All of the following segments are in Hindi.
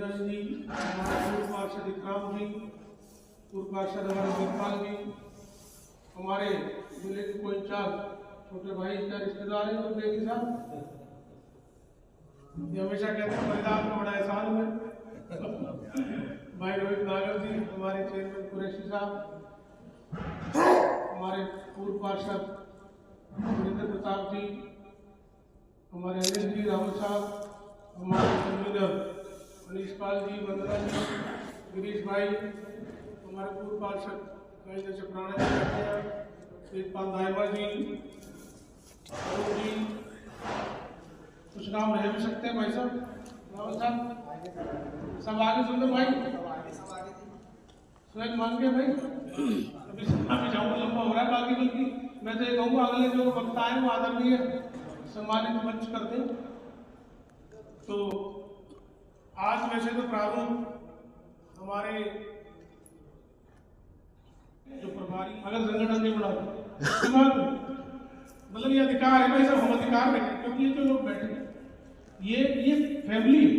निरंजन जी, हमारे पूर्व पार्षद इकराम जी, पूर्व पार्षद हमारे वीरपाल जी, हमारे जिले के कोई इंचार्ज छोटे भाई का रिश्तेदार है तो बेटी साहब ये हमेशा कहते हैं परिदार का बड़ा एहसान है। भाई रोहित नागर जी, हमारे चेयरमैन कुरैशी साहब, हमारे पूर्व पार्षद सुरेंद्र प्रताप जी, हमारे अनिल जी, राहुल साहब, हमारे कन्वीनर मनीष पाल जी, वंदना जी, गिरीश भाई, हमारे पूर्व पार्षद महेंद्र चपराना जी बैठे हैं, श्रीपाल दायमा जी, अरुण जी, कुछ नाम रह भी सकते हैं भाई साहब, राहुल साहब, सब आगे सुन लो भाई, स्वयं मान के भाई, अभी जाऊँगा लंबा हो रहा है, बाकी बल्कि मैं तो ये कहूँगा अगले जो वक्ता है वो आदरणीय सम्मानित मंच कर दें। तो आज वैसे तो प्रारूप हमारे जो प्रभारी अगर संगठन नहीं बना मतलब ये अधिकार है भाई साहब, हम अधिकार बैठे क्योंकि ये जो लोग बैठे ये फैमिली है।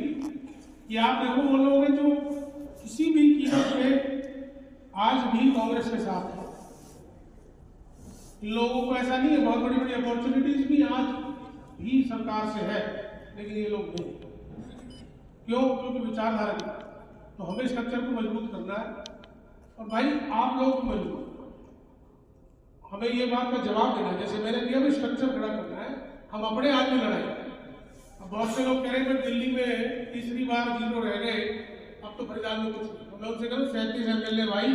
ये आप देखो वो लोग हैं जो किसी भी कीमत पे आज भी कांग्रेस के साथ है। इन लोगों को ऐसा नहीं है, बहुत बड़ी बड़ी अपॉर्चुनिटीज भी आज भी सरकार से है, लेकिन ये लोग नहीं। क्यों? क्योंकि विचारधारा की तो हमें स्ट्रक्चर को मजबूत करना है और भाई आप लोग को मजबूत हमें ये बात का जवाब देना है। जैसे मैंने दिया स्ट्रक्चर खड़ा करना है, हम अपने आप में लड़ाई। अब बहुत से लोग कह रहे हैं दिल्ली में तीसरी बार 0 रह गए, अब तो फरीदाबाद में कुछ नहीं। मैं उनसे कहूँ 37 MLA भाई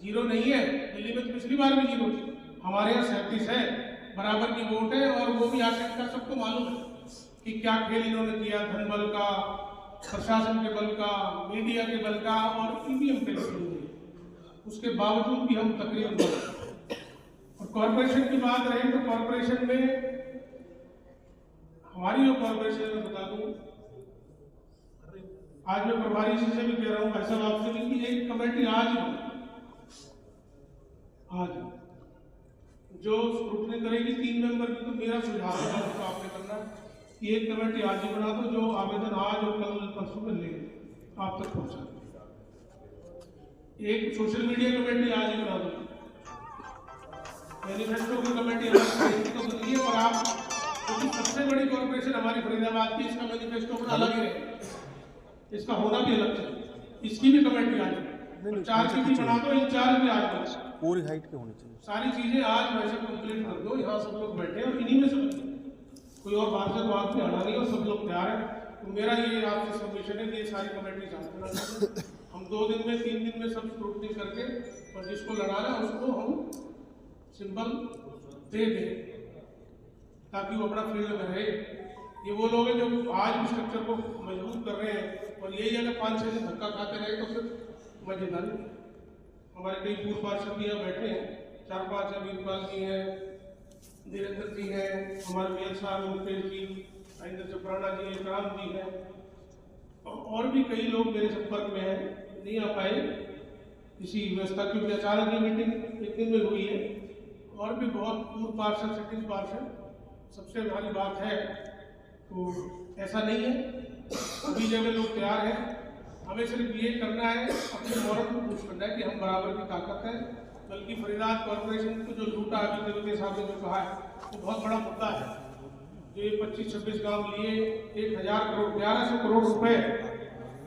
0 नहीं है, दिल्ली में तो पिछली बार भी 0 थी, हमारे यहाँ 37 है, बराबर की वोट है। और वो भी आवश्यकता सबको मालूम है कि क्या खेल इन्होंने किया, धन बल का, प्रशासन के बल का, मीडिया के बल का और EVM के बल। उसके बावजूद भी हम तकरीबन और कॉर्पोरेशन की बात रहे तो कॉर्पोरेशन में हमारी जो कॉर्पोरेशन में बता दूं, आज मैं प्रभारी जी से भी कह रहा हूं, भाई साहब आपसे भी कि एक कमेटी आज जो स्क्रूटनी करेगी 3 मेंबर की, तो मेरा सुझाव है तो आपने करना कि एक कमेटी आज ही बना दो, जो आवेदन आज और कल परसों में ले आप तक पहुंचा। एक सोशल मीडिया कमेटी आज ही बना दो, मैनिफेस्टो की कमेटी अलग तो बनी है। और आप क्योंकि सबसे बड़ी कॉर्पोरेशन हमारी फरीदाबाद की, इसका मैनिफेस्टो अपना अलग ही है, इसका होना भी अलग चाहिए, इसकी भी कमेटी आज 4 की भी बना दो, इन 4 भी आज पूरी हाइट के होनी चाहिए। सारी चीजें आज वैसे कंप्लीट कर दो। यहाँ सब लोग बैठे और इन्हीं में से कोई और बात से बात में हटा नहीं और सब लोग तैयार है। तो मेरा ये आपसे सबमिशन है कि ये सारी कमेटी जांचना, हम 2 दिन में 3 दिन में सब स्क्रूटनी करके और जिसको लड़ाना है उसको हम सिंबल दे दें ताकि वो अपना फील्ड में रहे। ये वो लोग हैं जो आज भी स्ट्रक्चर को मजबूत कर रहे हैं और यही अगर 5-6 दिन धक्का खाते रहे तो फिर मजेदारी। हमारे कई पूर्व पार्षद भी यहाँ बैठे हैं, 4-5 हैं, वीरपाल जी हैं, धीरेन्द्र जी हैं, हमारे मेयर साहब मुकेश जी, महेंद्र चपराना जी, इकराम जी हैं और भी कई लोग मेरे संपर्क में हैं, नहीं आ पाए इसी व्यवस्था क्योंकि अचानक ये मीटिंग एक दिन में हुई है। और भी बहुत पूर्व पार्षद, सिटिंग पार्षद, सबसे बड़ी बात है तो ऐसा नहीं है, अभी जगह लोग तैयार हैं। हमें सिर्फ ये करना है, अपने मॉरल को पुश करना है कि हम बराबर की ताकत है। बल्कि फरीदाबाद कॉर्पोरेशन को जो लूटा अभी देवते साहब ने जो कहा है वो बहुत बड़ा मुद्दा है। जो ये 25-26 गांव लिए 1000 करोड़ 1100 करोड़ रुपए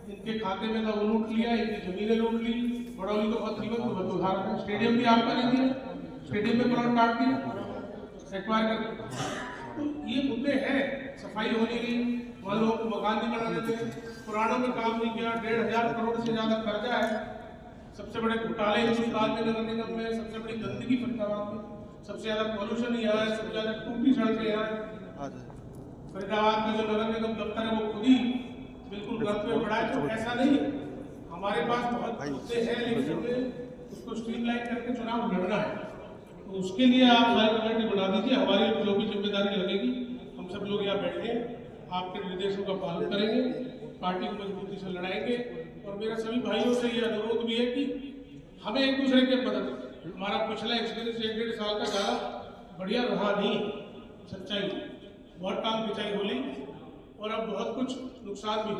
इनके खाते में था, वो लूट लिया, इनकी जमीनें लूट ली। बड़ौली तो बहुत कीमत बहुत उदाहरण है, स्टेडियम भी आपका नहीं दिया, स्टेडियम में प्लॉट काट दिया एक्वायर करके। तो ये मुद्दे हैं, सफाई हो नहीं रही, वहाँ लोगों को मकान नहीं बनाने थे, पुरानों में काम नहीं किया, 1500 करोड़ से ज्यादा कर्जा है। सबसे बड़े घोटाले हिंदुस्तान में नगर निगम में, सबसे बड़ी गंदगी फरीदाबाद में, सबसे ज्यादा पॉल्यूशन यहाँ है, सबसे ज्यादा टूटी सड़कें यहाँ है। फरीदाबाद में जो नगर निगम दफ्तर है वो खुद ही बिल्कुल गर्त में पड़ा है। तो ऐसा नहीं है, हमारे पास बहुत मुद्दे हैं लेकिन हमें उसको स्ट्रीमलाइन करके चुनाव लड़ना है। तो उसके लिए आप सारी कमेटी बना दीजिए, हमारी जो भी जिम्मेदारी लगेगी हम सब लोग यहाँ बैठे आपके निर्देशों का पालन करेंगे, पार्टी को मजबूती से लड़ाएंगे। और मेरा सभी भाइयों से ये अनुरोध भी है कि हमें एक दूसरे के मदद, हमारा पिछला एक्सपीरियंस 1-1.5 साल का ज़्यादा बढ़िया रहा नहीं, सच्चाई बहुत टांग खिंचाई बोली और अब बहुत कुछ नुकसान भी।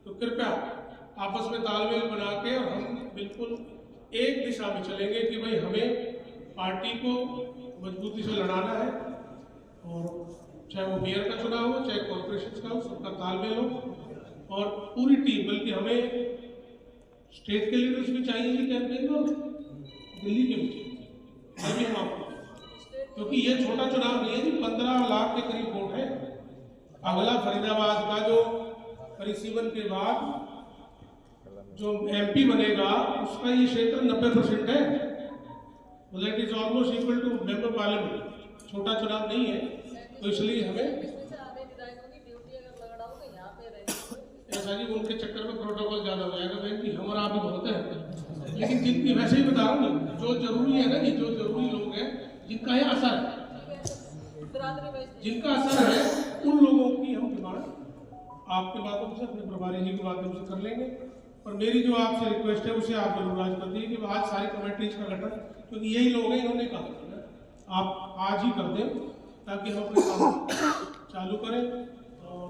तो तो कृपया आपस में तालमेल बना के और हम बिल्कुल एक दिशा में चलेंगे कि भाई हमें पार्टी को मजबूती से लड़ाना है, और चाहे वो मेयर का चुनाव हो चाहे कॉर्पोरेशन का हो, सबका तालमेल हो और पूरी टीम, बल्कि हमें स्टेट के लीडर्स भी चाहिए जी कैंपेन में और दिल्ली के भी चाहिए, हम आपको, क्योंकि ये छोटा चुनाव नहीं है जी, 15 लाख के करीब वोट है। अगला फरीदाबाद का जो परिसीमन के बाद जो एमपी बनेगा उसका ये क्षेत्र 90% है, मतलब it is almost equal to member parliament. छोटा चुनाव नहीं है, तो इसलिए हमें ऐसा जी उनके चक्कर में प्रोटोकॉल ज्यादा हो जाएगा बहन जी, हम और आप भी बहुत है, लेकिन जिनकी वैसे ही बता रहा हूँ जो जरूरी है ना कि जो जरूरी लोग हैं जिनका ये असर है, जिनका असर है उन लोगों की हम डिमांड आपके माध्यम से अपने प्रभारी जी के माध्यम से कर लेंगे। और मेरी जो आपसे रिक्वेस्ट है उसे आप जरूर आज कर दीजिए कि आज सारी कमेटीज का गठन, क्योंकि यही लोग हैं, इन्होंने कहा आप आज ही कर दें ताकि हम अपने काम चालू करें। और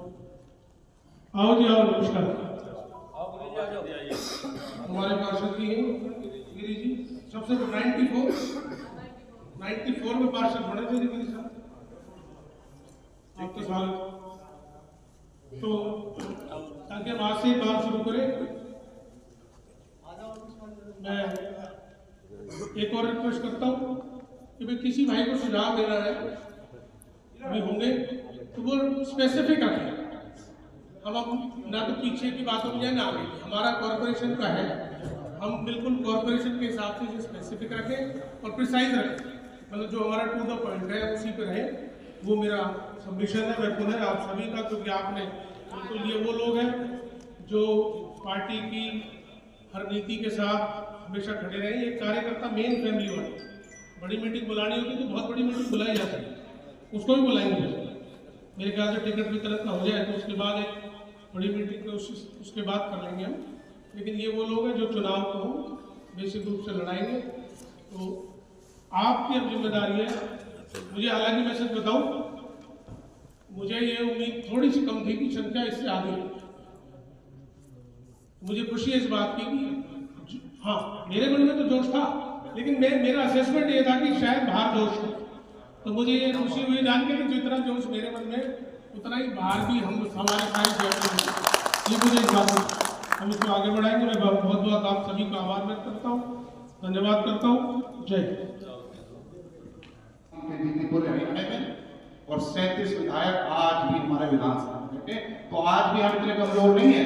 आओ जी आओ, नमस्कार। हमारे पार्षद जी हैं गिरी जी, सबसे 94 में पार्षद बने थे गिरी साहब, आपके स्वागत। तो ताकि हम आज से काम शुरू करें, मैं एक और रिक्वेस्ट करता हूँ कि भाई किसी भाई को सुझाव देना है अभी होंगे तो वो स्पेसिफिक रखें, हम ना तो पीछे की बातों में जाए ना आगे। हमारा कॉर्पोरेशन का है, हम बिल्कुल कॉर्पोरेशन के हिसाब से स्पेसिफिक रखें और प्रिसाइज रखें, मतलब जो हमारा टू द पॉइंट है उसी पे रहे। वो मेरा सबमिशन है मैं पुनः आप सभी का, क्योंकि आपने बिल्कुल ये वो लोग हैं जो पार्टी की हर नीति के साथ हमेशा खड़े रहे। एक कार्यकर्ता मेन फैमिली वाले, बड़ी मीटिंग बुलानी होगी तो बहुत बड़ी मीटिंग बुलाई जा सकती, उसको भी बुलाएंगे मेरे ख्याल से टिकट वितरण का हो जाए तो उसके बाद एक बड़ी मीटिंग के उसके बाद कर लेंगे हम। लेकिन ये वो लोग हैं जो चुनाव को बेसिक रूप से लड़ाएंगे, तो आपकी अब जिम्मेदारी है। मुझे हालांकि मैं सच बताऊं, मुझे ये उम्मीद थोड़ी सी कम थी कि संख्या इससे आगे। मुझे खुशी है इस बात की कि हाँ मेरे मन में तो जोश था, लेकिन मेरा असेसमेंट ये था कि शायद बाहर जोश हो। तो मुझे ये खुशी हुई जान के कि जितना जोश मेरे मन में उतना ही बाहर भी हम हमारे सारे ये मुझे इस बात हम इसको आगे बढ़ाएंगे। मैं बहुत बहुत आप सभी का आभार व्यक्त करता हूँ, धन्यवाद करता हूँ। जय और 37 विधायक आज भी हमारे विधानसभा में बैठे, तो आज भी हम इतने कमजोर नहीं है,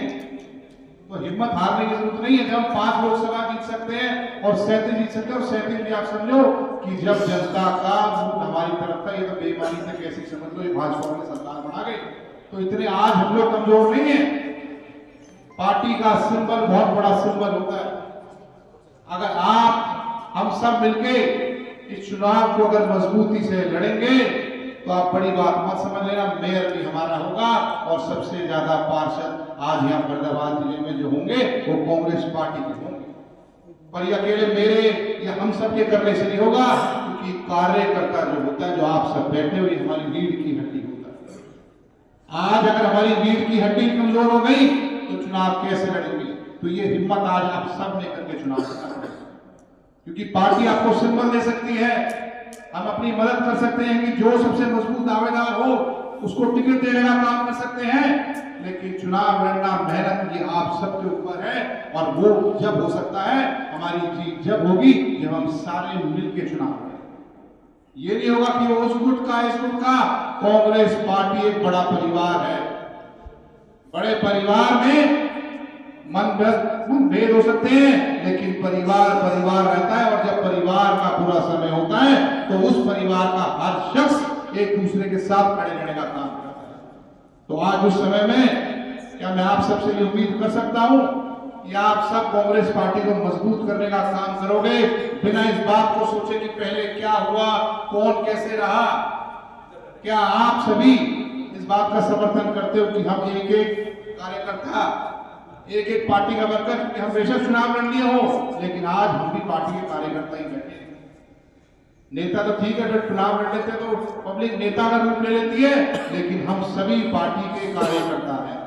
तो हिम्मत हारने की जरूरत नहीं है। जब हम 5 लोकसभा जीत सकते हैं और 37 जीत सकते हैं, और 37 भी आप समझो कि जब जनता का मुंह हमारी तरफ था, ये तो बेईमानी से कैसी समझ लो, ये भाजपा ने सरकार बना गई, तो इतने आज हम लोग कमजोर नहीं है। पार्टी का सिंबल बहुत बड़ा सिंबल होता है। अगर आप हम सब मिलके इस चुनाव को अगर मजबूती से लड़ेंगे तो आप बड़ी बात मत समझ लेना, मेयर भी हमारा होगा और सबसे ज्यादा पार्षद आज यहाँ फरीदाबाद जिले में जो होंगे वो कांग्रेस पार्टी के होंगे। पर ये अकेले मेरे या हम सब के करने से नहीं होगा, क्योंकि कार्यकर्ता जो होता है, जो आप सब बैठे हुए, हमारी रीढ़ की हड्डी होता है। आज अगर हमारी रीढ़ की हड्डी कमजोर हो गई तो चुनाव कैसे लड़ेंगे? तो ये हिम्मत आज आप सब ने करके चुनाव लड़ना, क्योंकि पार्टी आपको सिंबल दे सकती है, हम अपनी मदद कर सकते हैं कि जो सबसे मजबूत दावेदार हो उसको टिकट देने का काम कर सकते हैं, लेकिन चुनाव लड़ना मेहनत ये आप सबके ऊपर है। और वो जब हो सकता है, हमारी जीत जब होगी जब हम सारे मिलकर चुनाव लड़ें। ये नहीं होगा कि वो उस गुट का इस गुट का। कांग्रेस पार्टी एक बड़ा परिवार है, बड़े परिवार में मतभेद हो सकते हैं, लेकिन परिवार परिवार रहता है, और जब परिवार का बुरा समय होता है तो उस परिवार का हर शख्स एक दूसरे के साथ खड़े रहने का काम करता है। तो आज उस समय में क्या मैं आप सबसे ये उम्मीद कर सकता हूं कि आप सब कांग्रेस पार्टी को मजबूत करने का काम करोगे, बिना इस बात को सोचे कि पहले क्या हुआ, कौन कैसे रहा। क्या आप सभी इस बात का समर्थन करते हो कि हम एक एक कार्यकर्ता, एक एक पार्टी का वर्कर, क्योंकि हम बेशक चुनाव लड़ लिए हो, लेकिन आज हम भी पार्टी के कार्यकर्ता ही बैठे। नेता तो ठीक है, जब चुनाव लड़ लेते तो पब्लिक नेता का रूप ले लेती है, लेकिन हम सभी पार्टी के कार्यकर्ता हैं।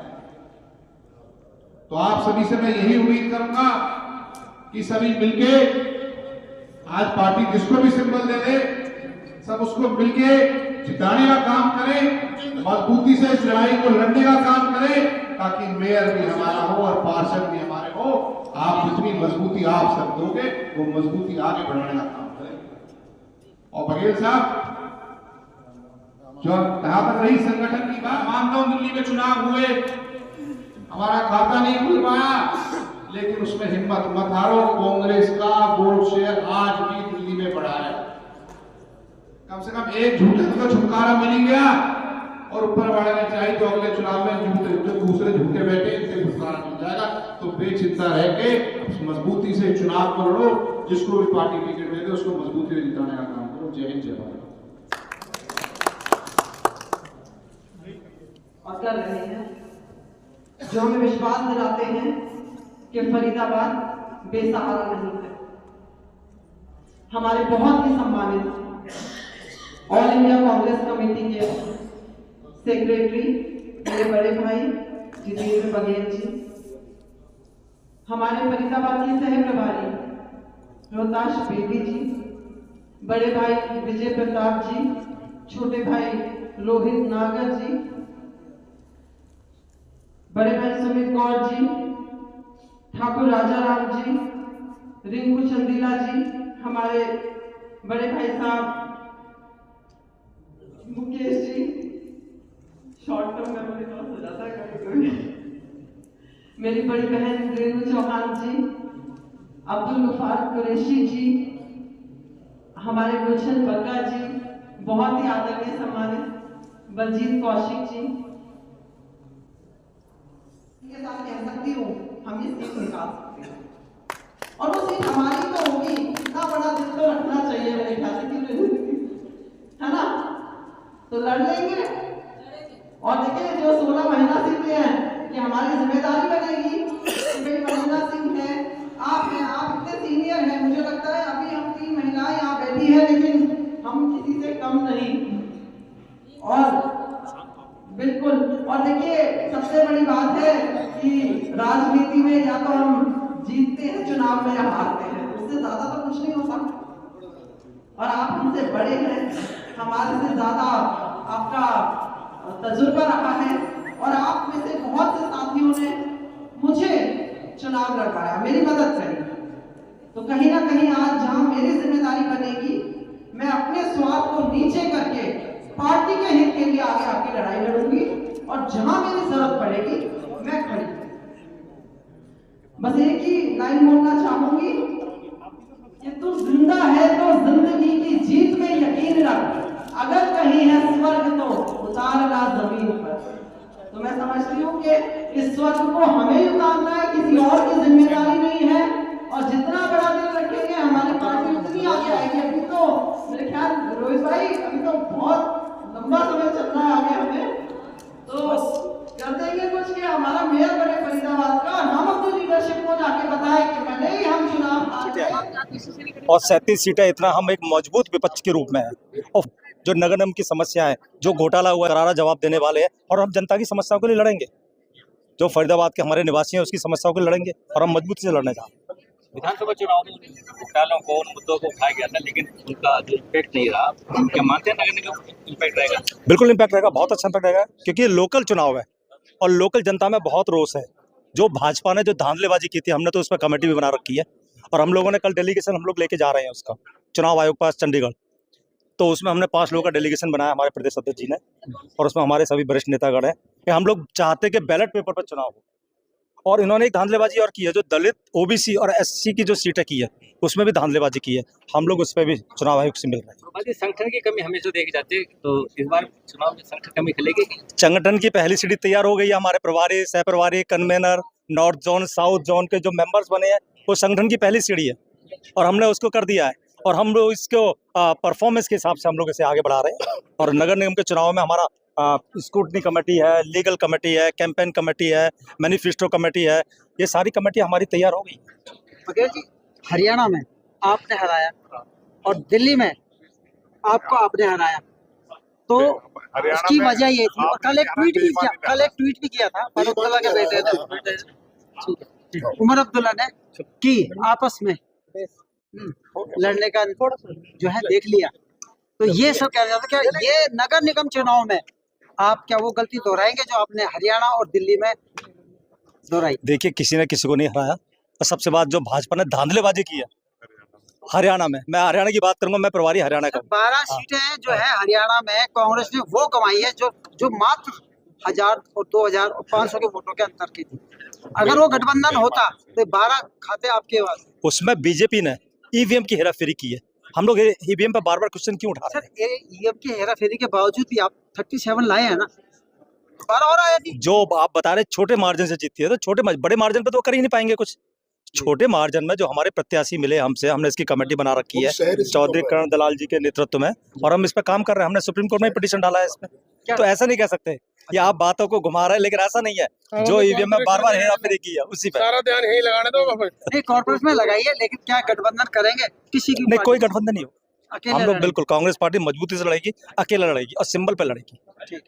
तो आप सभी से मैं यही उम्मीद करूंगा कि सभी मिलके आज पार्टी जिसको भी सिंबल दे दे, सब उसको मिलके जिताने का काम करें, मजबूती से इस लड़ाई को लड़ने का काम करें, ताकि मेयर भी हमारा हो और पार्षद भी हमारे हो। आप जितनी मजबूती आप सब दोगे, वो मजबूती आगे बढ़ाने का काम करें। और बघेल साहब, जो कहा तक रही संगठन की बात, मानता हूं दिल्ली में चुनाव हुए, हमारा खाता नहीं खुल पाया, लेकिन उसमें हिम्मत मत हारो। कांग्रेस का वोट शेयर आज भी दिल्ली में बढ़ा है। कम से कम एक झूठे को छुटकारा मिल गया, और ऊपर वाले ने चाहे तो अगले चुनाव में जो दूसरे झूठे बैठे इनसे छुटकारा मिल जाएगा। तो बेचिंता रह के मजबूती से चुनाव को लड़ो, जिसको भी पार्टी टिकट दे दे उसको मजबूती से जिताने का काम करो। जय हिंद, जय भारत। और कर रहे हैं, जो हमें विश्वास दिलाते हैं कि फरीदाबाद बेसहारा नहीं है। हमारे बहुत ही सम्मानित ऑल इंडिया कांग्रेस कमेटी के सेक्रेटरी मेरे बड़े भाई जितेंद्र बघेल जी, हमारे फरीदाबाद की सह प्रभारी रोहताश बेदी जी, बड़े भाई विजय प्रताप जी, छोटे भाई रोहित नागर जी, बड़े भाई सुमित कौर जी, ठाकुर राजा राम जी, रिंकू चंदीला जी, हमारे बड़े भाई साहब Mukesh ji, short term memory थोड़ा सा ज्यादा है कभी, मेरी बड़ी बहन रेणु चौहान जी, अब्दुल गफार कुरैशी जी, हमारे गुलशन बग्गा जी, बहुत ही आदरणीय सम्मानित बलजीत कौशिक जी के साथ कह सकती हूँ, हम ये सीट निकाल सकते हैं और वो सीट हमारी तो होगी। इतना बड़ा दिल तो रखना चाहिए मेरे ख्याल से, क्यों है ना? तो लड़ लेंगे। और देखिए जो 16 महिला सीटें हैं कि हमारी जिम्मेदारी बनेगी कि भाई महिला सिंह है, आप हैं, आप इतने सीनियर हैं, मुझे लगता है अभी हम 3 महिलाएं यहाँ बैठी हैं, लेकिन हम किसी से कम नहीं। और बिल्कुल, और देखिए सबसे बड़ी बात है कि राजनीति में या तो हम जीतते हैं चुनाव में या हारते हैं, उससे ज्यादा तो कुछ नहीं होता। और आप हमसे बड़े हैं, हमारे से ज्यादा आपका तजुर्बा रहा है, और आप में से बहुत से साथियों ने मुझे चुनाव लड़वाया, मेरी मदद करी। तो कहीं ना कहीं आज जहां मेरी जिम्मेदारी बनेगी, मैं अपने स्वार्थ को नीचे करके पार्टी के हित के लिए आगे आपकी लड़ाई लड़ूंगी, और जहां मेरी जरूरत पड़ेगी मैं खड़ी। बस एक ही लाइन बोलना चाहूंगी कि तू जिंदा है तो जिंदगी की जीत में यकीन रख, अगर कहीं है स्वर्ग तो उतारना जमीन पर। तो मैं समझती हूँ कि इस स्वर्ग को हमें ही उतारना है, किसी और की जिम्मेदारी नहीं है। और जितना बड़ा दिल रखेंगे हमारी पार्टी उतनी आगे आएगी। अभी तो मेरे ख्याल रोहित भाई, अभी तो बहुत लंबा समय चलना है आगे हमें, तो कर देंगे कुछ कि हमारा मेयर बने फरीदाबाद का, हम अपनी लीडरशिप को जाके बताएं कि भले ही हम चुनाव और 37 सीटें, इतना हम एक मजबूत विपक्ष के रूप में हैं, और जो नगर निगम की समस्या है, जो घोटाला हुआ है, करारा जवाब देने वाले हैं, और हम जनता की समस्याओं के लिए लड़ेंगे। जो फरीदाबाद के हमारे निवासी हैं उसकी समस्याओं के लिए लड़ेंगे, और हम मजबूती से लड़ने जा रहे हैं। विधानसभा चुनाव में घोटालों को, उन मुद्दों को उठाया गया था, लेकिन उनका जो इम्पैक्ट नहीं रहा। क्या मानते हैं नगर निगम इम्पैक्ट रहेगा? बिल्कुल इम्पैक्ट रहेगा, बहुत अच्छा इम्पैक्ट रहेगा, क्योंकि ये लोकल चुनाव है और लोकल जनता में बहुत रोष है। जो भाजपा ने जो धांधलेबाजी की थी, हमने तो उसमें कमेटी भी बना रखी है, और हम लोगों ने कल डेलीगेशन हम लोग लेके जा रहे हैं उसका चुनाव आयोग पास चंडीगढ़। तो उसमें हमने 5 लोगों का डेलीगेशन बनाया हमारे प्रदेश अध्यक्ष जी ने, और उसमें हमारे सभी वरिष्ठ नेतागण हैं कि हम लोग चाहते कि बैलेट पेपर पर चुनाव हो। और इन्होंने एक धांधलेबाजी और की है, जो दलित, ओबीसी और एससी की जो सीटें की है उसमें भी धांधलेबाजी की है। हम लोग उस पर भी चुनाव आयोग से मिल रहे हैं। संगठन की कमी हमेशा देखी जाती है, तो इस बार चुनाव में संगठन कमी खलेगी? संगठन की पहली सीढ़ी तैयार हो गई है। हमारे प्रभारी, सह प्रभारी, convener, north zone, south zone के जो मेंबर्स बने हैं, वो संगठन की पहली सीढ़ी है, और हमने उसको कर दिया है। और हम लोग इसको परफॉर्मेंस के हिसाब से हम लोग इसे आगे बढ़ा रहे हैं। और नगर निगम के चुनाव में हमारा स्क्रूटनी कमेटी है, लीगल कमेटी है, कैंपेन कमेटी है, मैनिफेस्टो कमेटी है, ये सारी कमेटी हमारी तैयार हो गई। बघेल जी, हरियाणा में आपने हराया और दिल्ली में आपने हराया, तो उसकी वजह ये थी। और कल एक ट्वीट भी किया था, फारूक अब्दुल्ला के बेटे थे, ठीक है। उमर अब्दुल्ला ने की आपस में लड़ने का जो है देख लिया, तो ये सब कह जाता है क्या ये नगर निगम चुनाव में आप क्या वो गलती दोहराएंगे जो आपने हरियाणा और दिल्ली में दोहराई? देखिए, किसी ने किसी को नहीं हराया, और सबसे बात जो भाजपा ने धांधलेबाजी की है हरियाणा में, मैं हरियाणा की बात करूंगा, मैं प्रभारी हरियाणा का। 12 सीटें जो है हरियाणा में कांग्रेस ने वो कमाई है जो मात्र 1000 और 2000 और 500 के वोटों के अंतर की थी। अगर वो गठबंधन होता तो 12 खाते आपके पास। उसमें बीजेपी ने ईवीएम की हेराफेरी की है। हम लोग ईवीएम पर बार बार क्वेश्चन क्यों उठा रहे सर ईवीएम की हेराफेरी के बावजूद भी आप 37 लाए हैं ना, 12 और आया थी। हैं? जो आप बता रहे छोटे मार्जिन से जीती है, तो बड़े मार्जिन पे तो कर ही नहीं पाएंगे कुछ। छोटे मार्जिन में जो हमारे प्रत्याशी मिले हमसे, हमने इसकी कमेटी बना रखी है चौधरी कर्ण दलाल जी के नेतृत्व में, और हम इस पे काम कर रहे हैं। हमने सुप्रीम कोर्ट में पिटीशन डाला है इस पे। तो ऐसा नहीं कह सकते ये आप बातों को घुमा रहे हैं, लेकिन ऐसा नहीं है। जो ईवीएम में बार बार हेराफेरी की है उसी पे सारा ध्यान यही लगाने दो। नहीं कॉर्पोरेट में लगाइए, लेकिन क्या गठबंधन करेंगे किसी की? नहीं, कोई गठबंधन नहीं हो। अकेले हम लोग लड़ेंगे। बिल्कुल कांग्रेस पार्टी मजबूती से लड़ेगी, अकेला लड़ेगी और सिंबल पे लड़ेगी। ठीक।